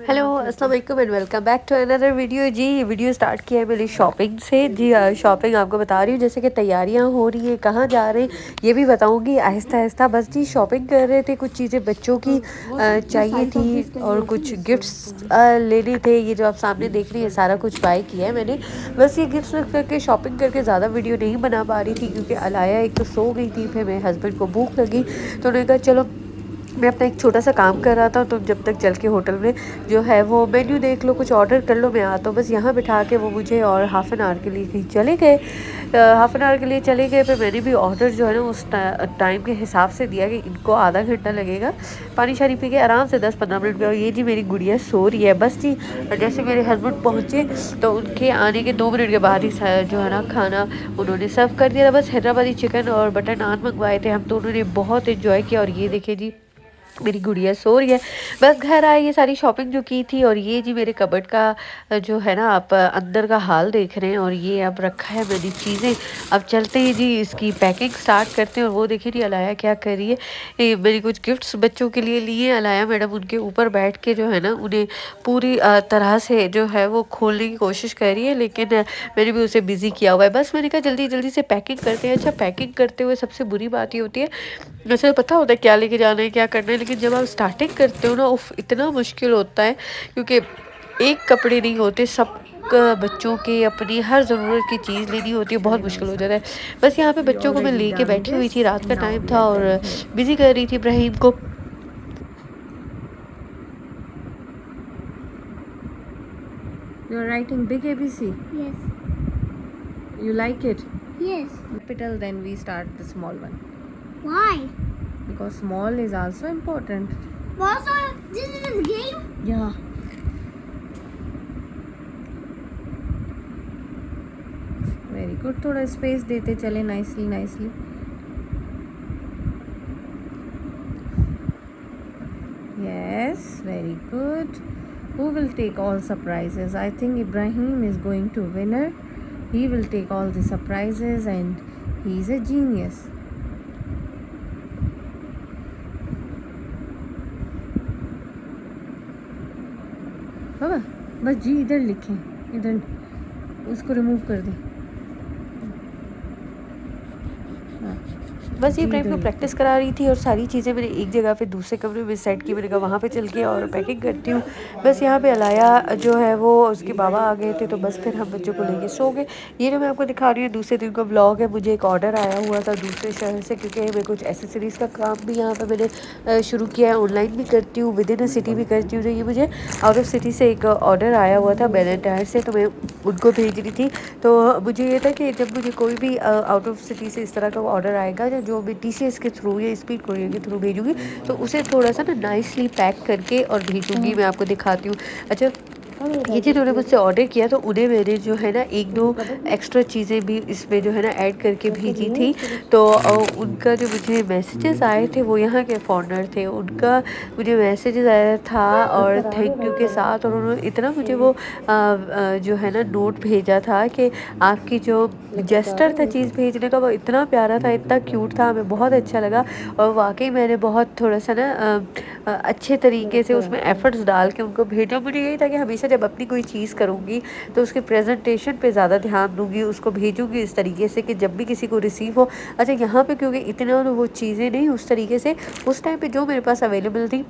Hello अस्सलाम वालेकुम and welcome back to another video. जी ये वीडियो स्टार्ट किया है मेरी शॉपिंग से। जी शॉपिंग आपको बता रही हूँ, जैसे कि तैयारियाँ हो रही है, कहाँ जा रहे हैं ये भी बताऊँगी आहिस्ता आहिस्ता। बस जी शॉपिंग कर रहे थे, कुछ चीज़ें बच्चों की चाहिए थी और कुछ गिफ्ट्स लेने थे। ये जो आप सामने देख रही है सारा कुछ बाय किया है मैंने। बस ये गिफ्ट्स करके शॉपिंग करके ज़्यादा वीडियो नहीं बना पा रही थी क्योंकि अलाया एक तो सो गई थी, फिर मेरे हस्बैंड को भूख लगी तो उन्होंने कहा चलो मैं अपना एक छोटा सा काम कर रहा था, तो जब तक चल के होटल में जो है वो मेन्यू देख लो, कुछ ऑर्डर कर लो, मैं आता हूँ। बस यहाँ बिठा के वो मुझे और हाफ़ एन आवर के लिए कहीं चले गए। हाफ़ एन आवर के लिए चले गए, फिर मैंने भी ऑर्डर जो है ना उस टाइम के हिसाब से दिया कि इनको आधा घंटा लगेगा। पानी शानी पी के आराम से 10-15 मिनट में। और ये जी मेरी गुड़िया सो रही है। बस जी जैसे मेरे हस्बैंड पहुँचे तो उनके आने के 2 मिनट के बाद ही जो है ना खाना उन्होंने सर्व कर दिया था। बस हैदराबादी चिकन और बटर नान मंगवाए थे हम, तो उन्होंने बहुत इन्जॉय किया। और ये देखिए जी मेरी गुड़िया सो रही है। बस घर आए, ये सारी शॉपिंग जो की थी। और ये जी मेरे कबर्ड का जो है ना आप अंदर का हाल देख रहे हैं। और ये अब रखा है मैंने चीज़ें। अब चलते हैं जी इसकी पैकिंग स्टार्ट करते हैं। और वो देखिए जी अलाया क्या कर रही है, ये मेरी कुछ गिफ्ट्स बच्चों के लिए लिए अलाया मैडम उनके ऊपर बैठ के जो है ना उन्हें पूरी तरह से जो है वो खोलने की कोशिश कर रही है, लेकिन मैंने भी उसे बिज़ी किया हुआ है। बस मैंने कहा जल्दी जल्दी से पैकिंग करते हैं। अच्छा पैकिंग करते हुए सबसे बुरी बात ये होती है, वैसे पता होता है क्या लेके जाना है क्या करना है, लेकिन जब आप स्टार्टिंग करते हो ना उफ इतना मुश्किल होता है क्योंकि एक कपड़े नहीं होते, सब बच्चों के अपनी हर ज़रूरत की चीज़ लेनी होती है, बहुत मुश्किल हो जाता है। बस यहाँ पे बच्चों को मैं लेके बैठी हुई थी, रात का टाइम था और बिज़ी कर रही थी इब्राहिम को। You're writing big ABC. Yes. You like it? Yes. Capital, then we start the small one. Why? Because small is also important. Also, this is a game. Yeah. Very good. थोड़ा space देते चले nicely. Yes, very good. Who will take all surprises? I think Ibrahim is going to winner. He will take all the surprises and he is a genius. बाबा बस जी इधर लिखें, इधर उसको remove कर दें। बस ये इब्राहिम को प्रैक्टिस करा रही थी और सारी चीज़ें मैंने एक जगह पे दूसरे कमरे में सेट की। मैंने कहा वहाँ पे चल के और पैकिंग करती हूँ। बस यहाँ पे अलाया जो है वो उसके बाबा आ गए थे, तो बस फिर हम बच्चों को लेके सो गए। ये जो मैं आपको दिखा रही हूँ दूसरे दिन का ब्लॉग है। मुझे एक ऑर्डर आया हुआ था दूसरे शहर से, क्योंकि मैं कुछ एसेसरीज़ का काम भी यहाँ पर मैंने शुरू किया है, ऑनलाइन भी करती हूँ, विद इन अ सिटी भी करती हूँ। तो ये मुझे आउट ऑफ सिटी से एक ऑर्डर आया हुआ था बेलन टायर से, तो मैं उनको भेज रही थी। तो मुझे ये था कि जब मुझे कोई भी आउट ऑफ सिटी से इस तरह का ऑर्डर आएगा जो मैं TCS के थ्रू या स्पीड कुरियर के थ्रू भेजूँगी, तो उसे थोड़ा सा ना नाइसली पैक करके और भेजूँगी। मैं आपको दिखाती हूँ। अच्छा ये जिन्होंने मुझसे ऑर्डर किया तो उन्हें मैंने जो है ना 1-2 एक्स्ट्रा चीज़ें भी इसमें जो है ना ऐड करके भेजी थी। तो उनका जो मुझे मैसेजेस आए थे वो यहाँ के फॉरनर थे, उनका मुझे मैसेजेस आया था और थैंक यू के साथ। और उन्होंने इतना मुझे वो जो है ना नोट भेजा था कि आपकी जो जेस्टर था चीज़ भेजने का वो इतना प्यारा था, इतना क्यूट था, हमें बहुत अच्छा लगा। और वाकई मैंने बहुत थोड़ा सा ना अच्छे तरीके से उसमें एफ़र्ट्स डाल के उनको भेजा। मुझे यही था कि हमेशा जब अपनी कोई चीज़ करूँगी तो उसके प्रेजेंटेशन पे ज़्यादा ध्यान दूँगी, उसको भेजूँगी इस तरीके से कि जब भी किसी को रिसीव हो। अच्छा यहाँ पे क्योंकि इतना वो चीज़ें नहीं उस तरीके से उस टाइम पे जो मेरे पास अवेलेबल थी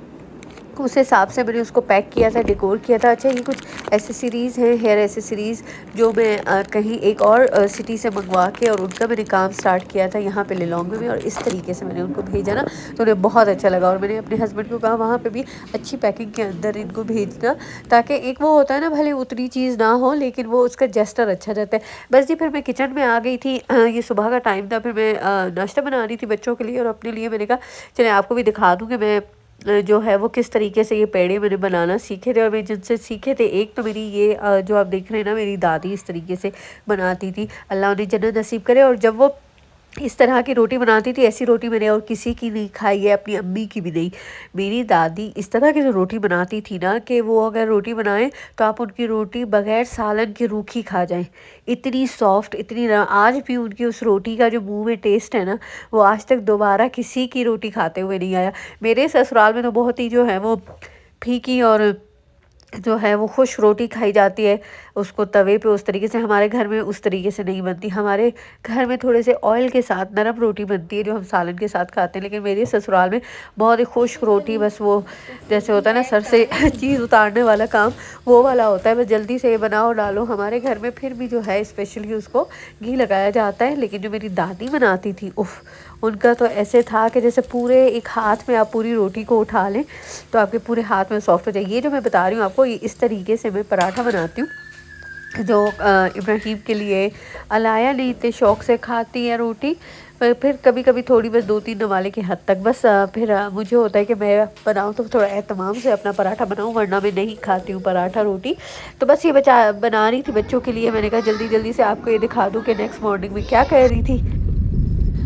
उस हिसाब से मैंने उसको पैक किया था, डेकोर किया था। अच्छा ये कुछ एसेसरीज़ हैं, हेयर एसेसरीज़, जो मैं कहीं एक और सिटी से मंगवा के और उनका मैंने काम स्टार्ट किया था यहाँ पे लिलोंग में। और इस तरीके से मैंने उनको भेजा ना तो उन्हें बहुत अच्छा लगा। और मैंने अपने हस्बैंड को कहा वहाँ पे भी अच्छी पैकिंग के अंदर इनको भेजना, ताकि एक वो होता है ना भले उतनी चीज़ ना हो लेकिन वो उसका जेस्टर अच्छा रहता है। बस जी फिर मैं किचन में आ गई थी। ये सुबह का टाइम था, फिर मैं नाश्ता बना रही थी बच्चों के लिए और अपने लिए। मैंने कहा चले आपको भी दिखा दूँ कि मैं जो है वो किस तरीके से ये पेड़े मैंने बनाना सीखे थे। और मैं जिनसे सीखे थे, एक तो मेरी ये जो आप देख रहे हैं ना मेरी दादी इस तरीके से बनाती थी, अल्लाह उन्हें जन्नत नसीब करे। और जब वो इस तरह की रोटी बनाती थी, ऐसी रोटी मैंने और किसी की नहीं खाई है, अपनी अम्मी की भी नहीं। मेरी दादी इस तरह की जो रोटी बनाती थी ना कि वो अगर रोटी बनाएं तो आप उनकी रोटी बगैर सालन के रूखी खा जाएं, इतनी सॉफ्ट, इतनी आज भी उनकी उस रोटी का जो मुंह में टेस्ट है ना, वो आज तक दोबारा किसी की रोटी खाते हुए नहीं आया। मेरे ससुराल में तो बहुत ही जो है वो फीकी और जो है वो खुश रोटी खाई जाती है, उसको तवे पे उस तरीके से। हमारे घर में उस तरीके से नहीं बनती, हमारे घर में थोड़े से ऑयल के साथ नरम रोटी बनती है जो हम सालन के साथ खाते हैं। लेकिन मेरे ससुराल में बहुत ही खुश्क रोटी, बस वो जैसे होता है ना सर से चीज़ उतारने वाला काम, वो वाला होता है। बस जल्दी से बनाओ डालो। हमारे घर में फिर भी जो है स्पेशली उसको घी लगाया जाता है। लेकिन जो मेरी दादी बनाती थी, उफ़, उनका तो ऐसे था कि जैसे पूरे एक हाथ में आप पूरी रोटी को उठा लें तो आपके पूरे हाथ में सॉफ्ट हो जाए। ये जो मैं बता रही हूँ आपको, ये इस तरीके से मैं पराठा बनाती हूँ जो इब्राहिम के लिए। अलाया नहीं इतने शौक़ से खाती है रोटी, पर फिर कभी कभी थोड़ी, बस 2-3 नवाले की हद तक बस। फिर मुझे होता है कि मैं बनाऊँ तो थोड़ा एहतमाम से अपना पराठा बनाऊँ, वरना मैं नहीं खाती हूँ पराठा रोटी। तो बस ये बना रही थी बच्चों के लिए। मैंने कहा जल्दी जल्दी से आपको ये दिखा दूँ कि नेक्स्ट मॉर्निंग में क्या कह रही थी।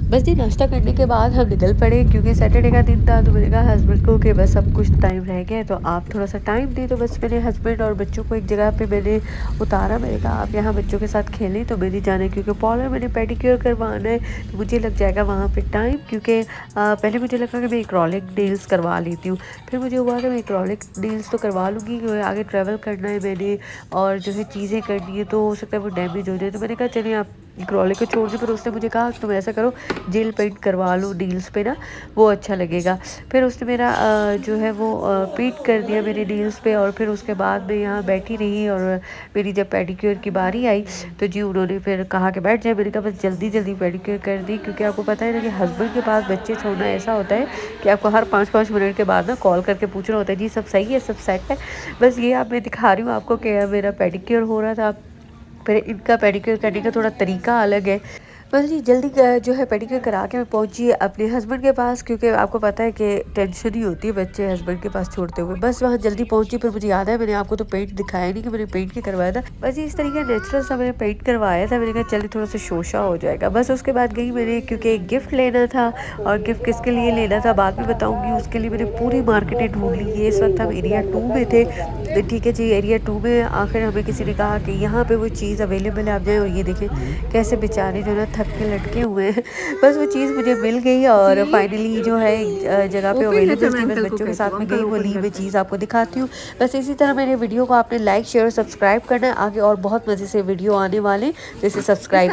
बस ये नाश्ता करने के बाद हम निकल पड़े, क्योंकि सैटरडे का दिन था। तो मैंने कहा हस्बैंड को कि बस अब कुछ टाइम रह गया है तो आप थोड़ा सा टाइम दें। तो बस मैंने हस्बैंड और बच्चों को एक जगह पे मैंने उतारा। मैंने कहा आप यहाँ बच्चों के साथ खेलें, तो मैंने जाना है क्योंकि पॉलर मैंने पेडिक्योर करवाना है, तो मुझे लग जाएगा वहाँ पर टाइम। क्योंकि पहले मुझे लगा कि मैं एक्रेलिक नेल्स करवा लेती हूँ, फिर मुझे हुआ कि मैं एक्रेलिक नेल्स तो करवा लूँगी, क्योंकि आगे ट्रैवल करना है मैंने और जो है चीज़ें करनी है, तो हो सकता है वो डैमेज हो जाए। तो मैंने कहा चलिए आप एक्रेलिक को छोड़ दें। फिर उसने मुझे कहा तुम ऐसा करो जेल पेंट करवा लो नील्स पे ना, वो अच्छा लगेगा। फिर उसने मेरा जो है वो पेंट कर दिया मेरे नील्स पे। और फिर उसके बाद मैं यहाँ बैठी रही और मेरी जब पेडिक्योर की बारी आई तो जी उन्होंने फिर कहा कि बैठ जाए। मैंने कहा बस जल्दी जल्दी पेडिक्योर कर दी, क्योंकि आपको पता है ना कि हस्बैंड के पास बच्चे छोड़ना ऐसा होता है कि आपको हर 5-5 मिनट के बाद ना कॉल करके पूछना होता है जी सब सही है, सब सेट है। बस ये आप मैं दिखा रही हूँ आपको कि मेरा पेडिक्योर हो रहा था। फिर इनका पेडिक्योर करने का थोड़ा तरीका अलग है। बस जी जल्दी जो है पेडिक्योर करा के मैं पहुंची अपने हस्बैंड के पास, क्योंकि आपको पता है कि टेंशन ही होती है बच्चे हस्बैंड के पास छोड़ते हुए। बस वहाँ जल्दी पहुंची। फिर मुझे याद है मैंने आपको तो पेंट दिखाया नहीं कि मैंने पेंट के करवाया था। बस इस तरीके नेचुरल सा मैंने पेंट करवाया था। मैंने कहा चलिए थोड़ा सा शोशा हो जाएगा। बस उसके बाद गई मैंने, क्योंकि एक गिफ्ट लेना था। और गिफ्ट किसके लिए लेना था बाद में बताऊँगी। उसके लिए मैंने पूरी मार्केटें ढूंढ ली। ये इस वक्त हम एरिया 2 में थे, ठीक है जी। एरिया 2 में आखिर हमें किसी ने कहा कि यहाँ पे वो चीज़ अवेलेबल है, आप जाएँ। और ये देखें कैसे बेचारे जो ना थक के लटके हुए हैं। बस वो चीज़ मुझे मिल गई और फाइनली जो है एक जगह पे अवेलेबल थी। बस बच्चों के साथ में गई, वो ली हुई चीज़ आपको दिखाती हूँ। बस इसी तरह मेरे वीडियो को आपने लाइक शेयर सब्सक्राइब करना है। आगे और बहुत मज़े से वीडियो आने वाले, जैसे सब्सक्राइब